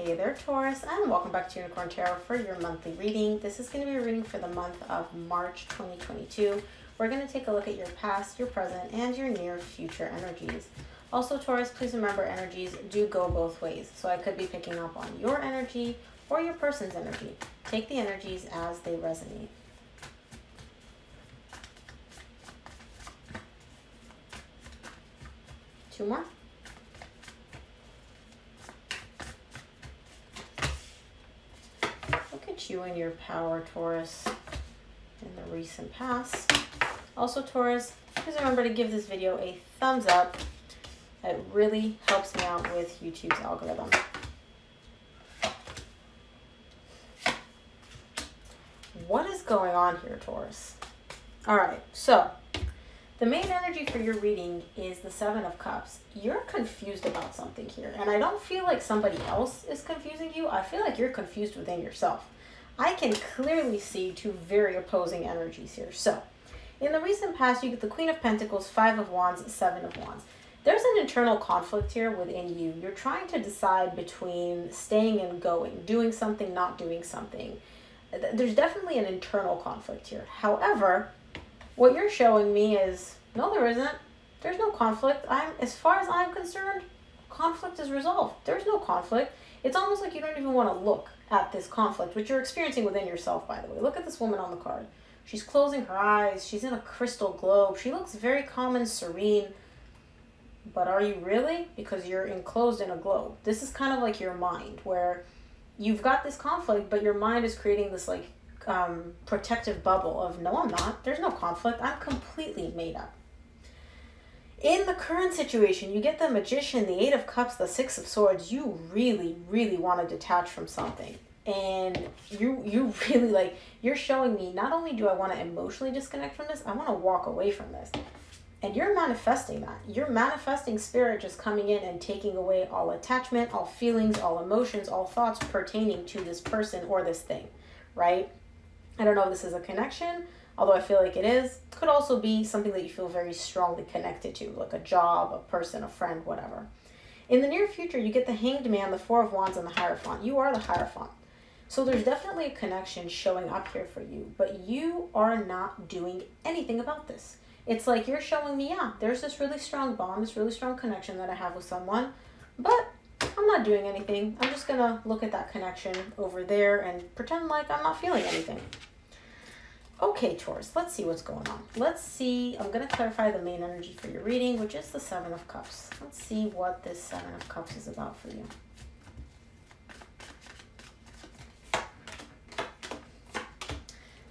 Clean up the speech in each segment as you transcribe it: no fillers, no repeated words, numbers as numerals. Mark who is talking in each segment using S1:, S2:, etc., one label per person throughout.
S1: Hey there, Taurus, and welcome back to Unicorn Tarot for your monthly reading. This is going to be a reading for the month of March 2022. We're going to take a look at your past, your present, and your near future energies. Also, Taurus, please remember energies do go both ways. So I could be picking up on your energy or your person's energy. Take the energies as they resonate. Two more. Look at you and your power, Taurus, in the recent past. Also, Taurus, please remember to give this video a thumbs up. It really helps me out with YouTube's algorithm. What is going on here, Taurus? All right, so the main energy for your reading is the Seven of Cups. You're confused about something here, and I don't feel like somebody else is confusing you. I feel like you're confused within yourself. I can clearly see two very opposing energies here. So, in the recent past, you get the Queen of Pentacles, Five of Wands, Seven of Wands. There's an internal conflict here within you. You're trying to decide between staying and going, doing something, not doing something. There's definitely an internal conflict here. However, what you're showing me is, no, there isn't. There's no conflict. As far as I'm concerned, conflict is resolved. There's no conflict. It's almost like you don't even want to look at this conflict, which you're experiencing within yourself, by the way. Look at this woman on the card. She's closing her eyes. She's in a crystal globe. She looks very calm and serene. But are you really? Because you're enclosed in a globe. This is kind of like your mind, where you've got this conflict, but your mind is creating this like protective bubble of, no, I'm not. There's no conflict. I'm completely made up. In the current situation, you get the Magician, the Eight of Cups, the Six of Swords. You really, really want to detach from something. And you really like, you're showing me, not only do I want to emotionally disconnect from this, I want to walk away from this. And you're manifesting that. You're manifesting spirit just coming in and taking away all attachment, all feelings, all emotions, all thoughts pertaining to this person or this thing, right? I don't know if this is a connection, although I feel like it is. Could also be something that you feel very strongly connected to, like a job, a person, a friend, whatever. In the near future, you get the Hanged Man, the Four of Wands, and the Hierophant. You are the Hierophant. So there's definitely a connection showing up here for you, but you are not doing anything about this. It's like you're showing me, yeah, there's this really strong bond, this really strong connection that I have with someone, but I'm not doing anything. I'm just going to look at that connection over there and pretend like I'm not feeling anything. Okay, Taurus, let's see what's going on. Let's see. I'm going to clarify the main energy for your reading, which is the Seven of Cups. Let's see what this Seven of Cups is about for you.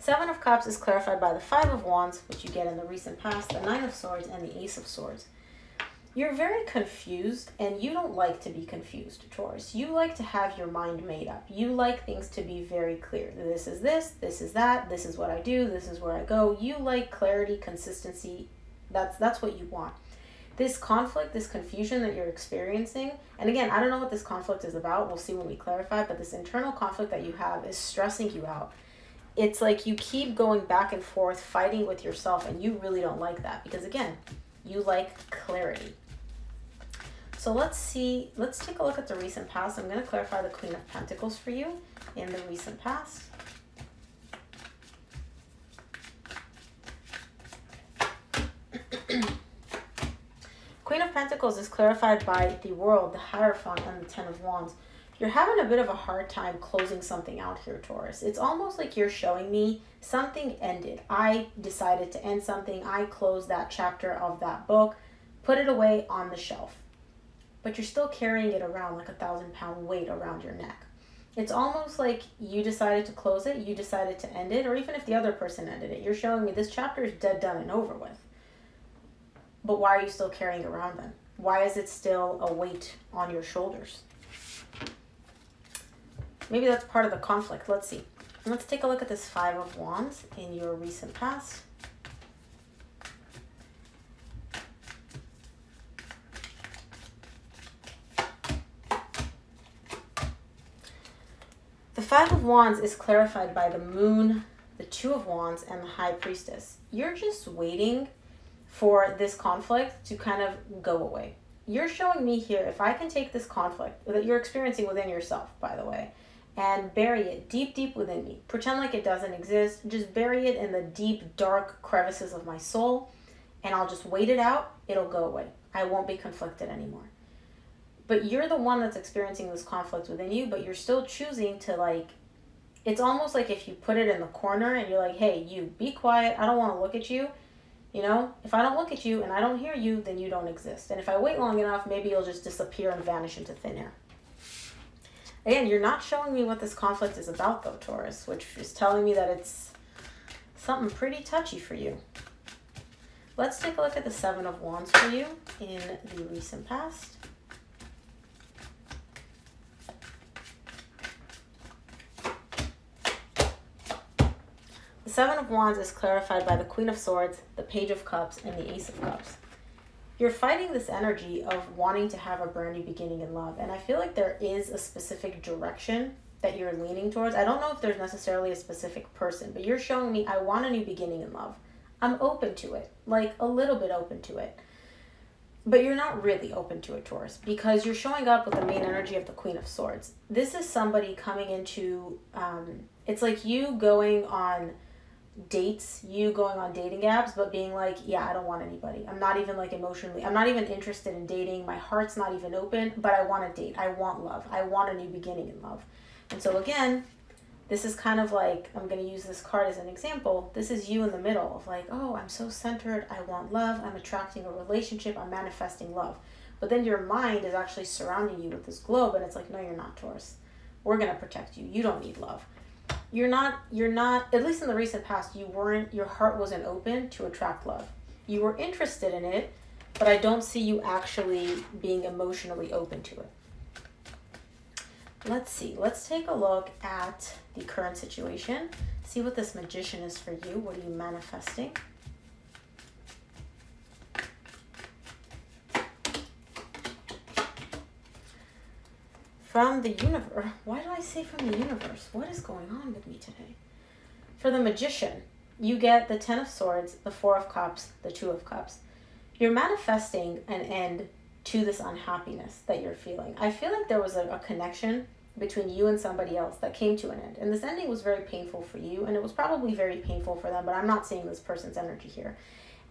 S1: Seven of Cups is clarified by the Five of Wands, which you get in the recent past, the Nine of Swords, and the Ace of Swords. You're very confused, and you don't like to be confused, Taurus. You like to have your mind made up. You like things to be very clear. This is this is that, this is what I do, this is where I go. You like clarity, consistency. That's what you want. This conflict, this confusion that you're experiencing, and again, I don't know what this conflict is about. We'll see when we clarify, but this internal conflict that you have is stressing you out. It's like you keep going back and forth, fighting with yourself, and you really don't like that because, again, you like clarity. So let's take a look at the recent past. I'm going to clarify the Queen of Pentacles for you in the recent past. Queen of Pentacles is clarified by the World, the Hierophant, and the Ten of Wands. You're having a bit of a hard time closing something out here, Taurus. It's almost like you're showing me something ended. I decided to end something. I closed that chapter of that book, put it away on the shelf. But you're still carrying it around like 1,000-pound weight around your neck. It's almost like you decided to close it, you decided to end it, or even if the other person ended it, you're showing me this chapter is dead, done, and over with. But why are you still carrying it around then? Why is it still a weight on your shoulders? Maybe that's part of the conflict. Let's see. Let's take a look at this Five of Wands in your recent past. The Five of Wands is clarified by the Moon, the Two of Wands, and the High Priestess. You're just waiting for this conflict to kind of go away. you're showing me here, if I can take this conflict that you're experiencing within yourself, by the way, and bury it deep, deep within me, pretend like it doesn't exist, just bury it in the deep, dark crevices of my soul, and I'll just wait it out, it'll go away. I won't be conflicted anymore. But you're the one that's experiencing this conflict within you, but you're still choosing to like, it's almost like if you put it in the corner and you're like, hey, you, be quiet, I don't want to look at you. You know, if I don't look at you and I don't hear you, then you don't exist. And if I wait long enough, maybe you'll just disappear and vanish into thin air. Again, you're not showing me what this conflict is about though, Taurus, which is telling me that it's something pretty touchy for you. Let's take a look at the Seven of Wands for you in the recent past. The Seven of Wands is clarified by the Queen of Swords, the Page of Cups, and the Ace of Cups. You're fighting this energy of wanting to have a brand new beginning in love. And I feel like there is a specific direction that you're leaning towards. I don't know if there's necessarily a specific person, but you're showing me, I want a new beginning in love. I'm open to it, like a little bit open to it. But you're not really open to it, Taurus, because you're showing up with the main energy of the Queen of Swords. This is somebody coming into, it's like you going on dates, you going on dating apps, but being like, yeah, I don't want anybody. I'm not even like emotionally, I'm not even interested in dating. My heart's not even open, but I want to date. I want love. I want a new beginning in love. And so again, this is kind of like, I'm going to use this card as an example. This is you in the middle of like, oh, I'm so centered. I want love. I'm attracting a relationship. I'm manifesting love. But then your mind is actually surrounding you with this globe. And it's like, no, you're not, Taurus. We're going to protect you. You don't need love. You're not, at least in the recent past, your heart wasn't open to attract love. You were interested in it, but I don't see you actually being emotionally open to it. Let's see. Let's take a look at the current situation. See what this Magician is for you. What are you manifesting? From the universe. Why do I say from the universe? What is going on with me today? For the Magician, you get the Ten of Swords, the Four of Cups, the Two of Cups. You're manifesting an end to this unhappiness that you're feeling. I feel like there was a connection between you and somebody else that came to an end. And this ending was very painful for you, and it was probably very painful for them, but I'm not seeing this person's energy here.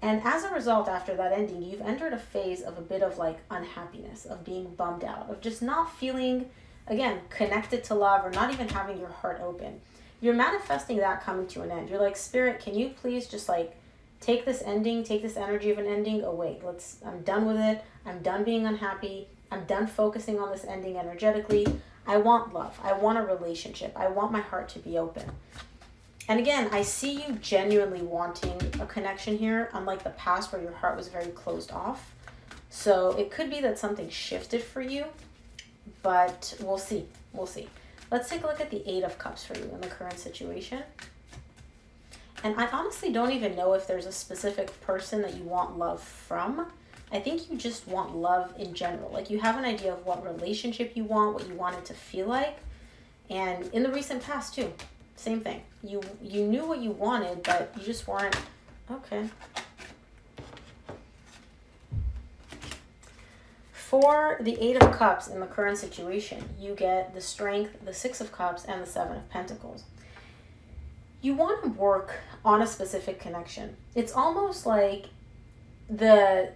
S1: And as a result, after that ending, you've entered a phase of a bit of like unhappiness, of being bummed out, of just not feeling, again, connected to love, or not even having your heart open. You're manifesting that coming to an end. You're like, Spirit, can you please just like take this ending, take this energy of an ending away. I'm done with it. I'm done being unhappy. I'm done focusing on this ending energetically. I want love. I want a relationship. I want my heart to be open. And again, I see you genuinely wanting a connection here, unlike the past where your heart was very closed off. So it could be that something shifted for you, but we'll see. We'll see. Let's take a look at the Eight of Cups for you in the current situation. And I honestly don't even know if there's a specific person that you want love from. I think you just want love in general. Like you have an idea of what relationship you want, what you want it to feel like. And in the recent past too, same thing. You knew what you wanted, but you just weren't, okay. For the Eight of Cups in the current situation, you get the Strength, the Six of Cups, and the Seven of Pentacles. You want to work on a specific connection. It's almost like the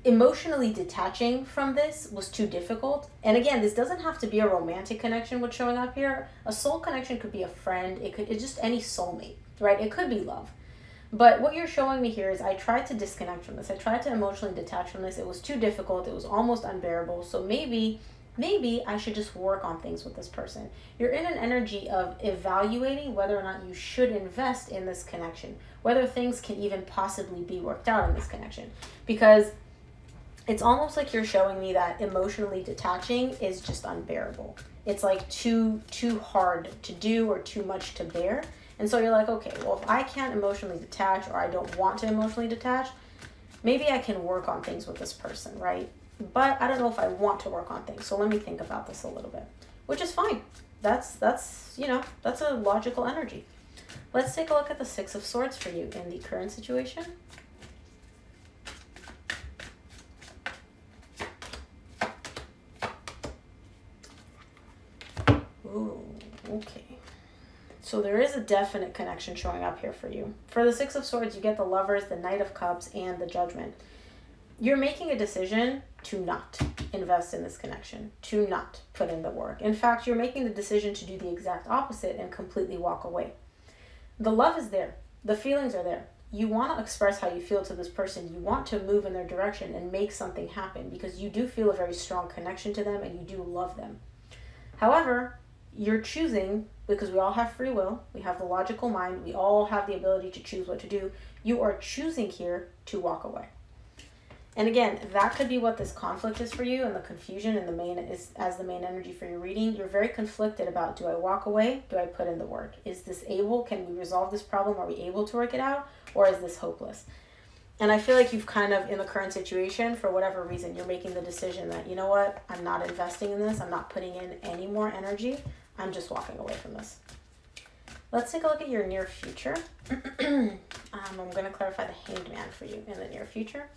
S1: emotionally detaching from this was too difficult. And again, this doesn't have to be a romantic connection what's showing up here. A soul connection could be a friend. It's just any soulmate, right? It could be love. But what you're showing me here is I tried to disconnect from this. I tried to emotionally detach from this. It was too difficult. It was almost unbearable. So maybe I should just work on things with this person. You're in an energy of evaluating whether or not you should invest in this connection, whether things can even possibly be worked out in this connection. Because it's almost like you're showing me that emotionally detaching is just unbearable. It's like too hard to do or too much to bear. And so you're like, okay, well, if I can't emotionally detach or I don't want to emotionally detach, maybe I can work on things with this person, right? But I don't know if I want to work on things. So let me think about this a little bit, which is fine. That's a logical energy. Let's take a look at the Six of Swords for you in the current situation. Ooh, okay. So there is a definite connection showing up here for you. For the Six of Swords, you get the Lovers, the Knight of Cups, and the Judgment. You're making a decision to not invest in this connection, to not put in the work. In fact, you're making the decision to do the exact opposite and completely walk away. The love is there. The feelings are there. You want to express how you feel to this person. You want to move in their direction and make something happen because you do feel a very strong connection to them and you do love them. However, you're choosing, because we all have free will, we have the logical mind, we all have the ability to choose what to do. You are choosing here to walk away. And again, that could be what this conflict is for you, and the confusion and the main is as the main energy for your reading. You're very conflicted about, do I walk away? Do I put in the work? Is this able? Can we resolve this problem? Are we able to work it out? Or is this hopeless? And I feel like you've kind of, in the current situation, for whatever reason, you're making the decision that, you know what, I'm not investing in this. I'm not putting in any more energy. I'm just walking away from this. Let's take a look at your near future. I'm going to clarify the Hanged Man for you in the near future.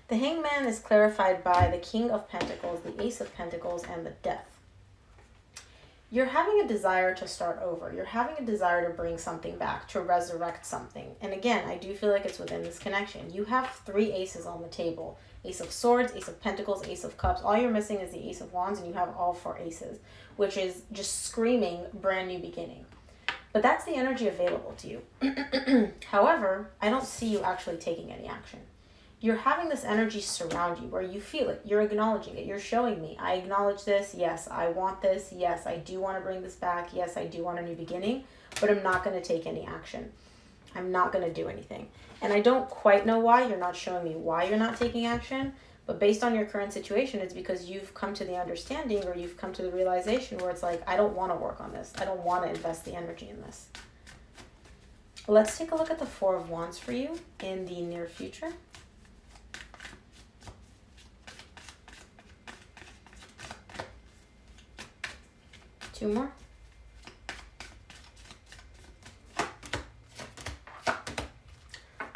S1: The Hanged Man is clarified by the King of Pentacles, the Ace of Pentacles, and the Death. You're having a desire to start over. You're having a desire to bring something back, to resurrect something. And again, I do feel like it's within this connection. You have 3 aces on the table. Ace of Swords, Ace of Pentacles, Ace of Cups. All you're missing is the Ace of Wands, and you have all 4 aces, which is just screaming brand new beginning. But that's the energy available to you. However, I don't see you actually taking any action. You're having this energy surround you where you feel it. You're acknowledging it. You're showing me, I acknowledge this. Yes, I want this. Yes, I do want to bring this back. Yes, I do want a new beginning, but I'm not going to take any action. I'm not going to do anything. And I don't quite know why. You're not showing me why you're not taking action, but based on your current situation, it's because you've come to the understanding or you've come to the realization where it's like, I don't want to work on this. I don't want to invest the energy in this. Let's take a look at the Four of Wands for you in the near future. Two more.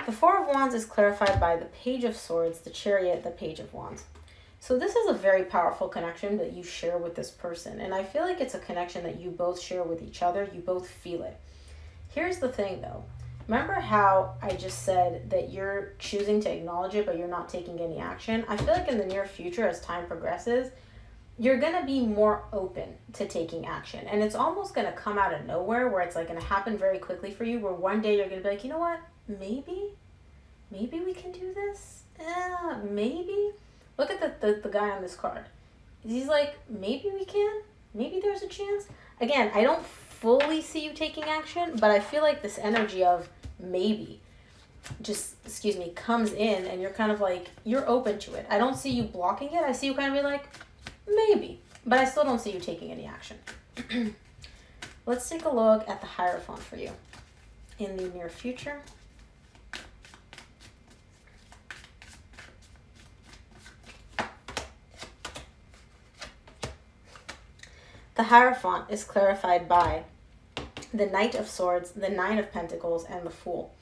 S1: The Four of Wands is clarified by the Page of Swords, the Chariot, the Page of Wands. So this is a very powerful connection that you share with this person. And I feel like it's a connection that you both share with each other. You both feel it. Here's the thing though. Remember how I just said that you're choosing to acknowledge it, but you're not taking any action? I feel like in the near future, as time progresses, you're going to be more open to taking action. And it's almost going to come out of nowhere where it's like going to happen very quickly for you, where one day you're going to be like, you know what, maybe we can do this. Maybe. Look at the guy on this card. He's like, maybe we can. Maybe there's a chance. Again, I don't fully see you taking action, but I feel like this energy of maybe comes in and you're kind of like, you're open to it. I don't see you blocking it. I see you kind of be like, maybe, but I still don't see you taking any action. Let's take a look at the Hierophant for you in the near future. The Hierophant is clarified by the Knight of Swords, the Nine of Pentacles, and the Fool.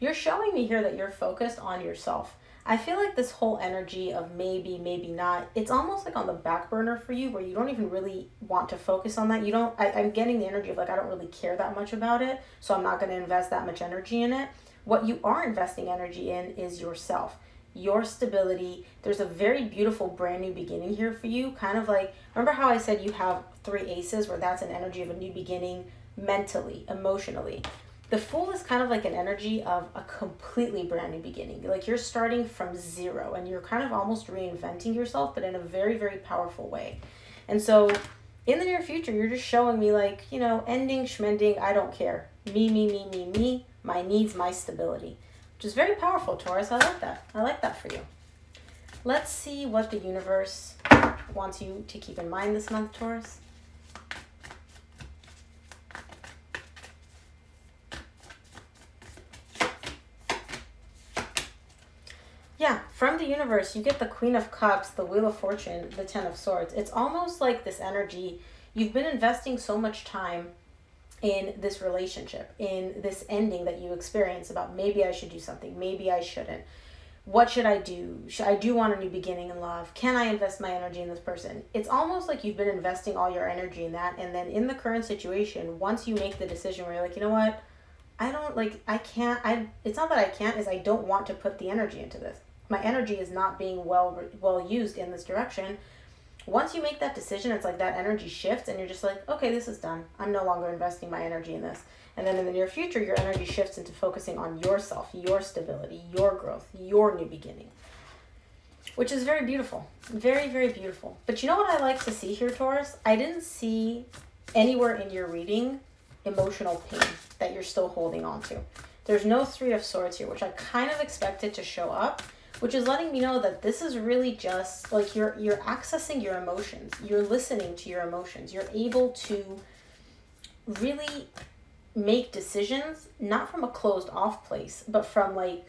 S1: You're showing me here that you're focused on yourself. I feel like this whole energy of maybe, maybe not, it's almost like on the back burner for you where you don't even really want to focus on that. I'm getting the energy of like, I don't really care that much about it, so I'm not going to invest that much energy in it. What you are investing energy in is yourself, your stability. There's a very beautiful brand new beginning here for you. Kind of like, remember how I said you have 3 aces where that's an energy of a new beginning mentally, emotionally. The Fool is kind of like an energy of a completely brand new beginning. Like you're starting from zero and you're kind of almost reinventing yourself, but in a very, very powerful way. And so in the near future, you're just showing me like, ending, schmending, I don't care. Me, my needs, my stability, which is very powerful, Taurus. I like that. I like that for you. Let's see what the universe wants you to keep in mind this month, Taurus. Yeah, from the universe, you get the Queen of Cups, the Wheel of Fortune, the Ten of Swords. It's almost like this energy, you've been investing so much time in this relationship, in this ending that you experience about maybe I should do something, maybe I shouldn't. what should I do? I do want a new beginning in love. Can I invest my energy in this person? It's almost like you've been investing all your energy in that. And then in the current situation, once you make the decision where you're like, you know what? It's not that I can't, is I don't want to put the energy into this. My energy is not being well used in this direction. Once you make that decision, it's like that energy shifts and you're just like, okay, this is done. I'm no longer investing my energy in this. And then in the near future, your energy shifts into focusing on yourself, your stability, your growth, your new beginning, which is very beautiful. Very, very beautiful. But you know what I like to see here, Taurus? I didn't see anywhere in your reading emotional pain that you're still holding on to. There's no Three of Swords here, which I kind of expected to show up, which is letting me know that this is really just like you're accessing your emotions. You're listening to your emotions. You're able to really make decisions, not from a closed off place, but from like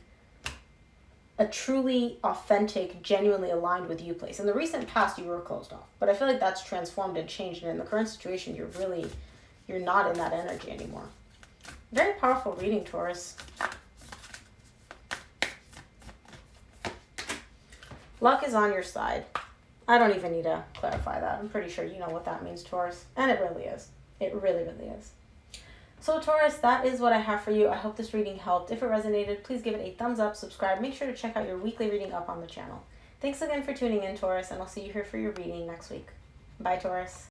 S1: a truly authentic, genuinely aligned with you place. In the recent past, you were closed off, but I feel like that's transformed and changed. And in the current situation, you're not in that energy anymore. Very powerful reading, Taurus. Luck is on your side. I don't even need to clarify that. I'm pretty sure you know what that means, Taurus. And it really is. It really, really is. So Taurus, that is what I have for you. I hope this reading helped. If it resonated, please give it a thumbs up, subscribe. Make sure to check out your weekly reading up on the channel. Thanks again for tuning in, Taurus, and I'll see you here for your reading next week. Bye, Taurus.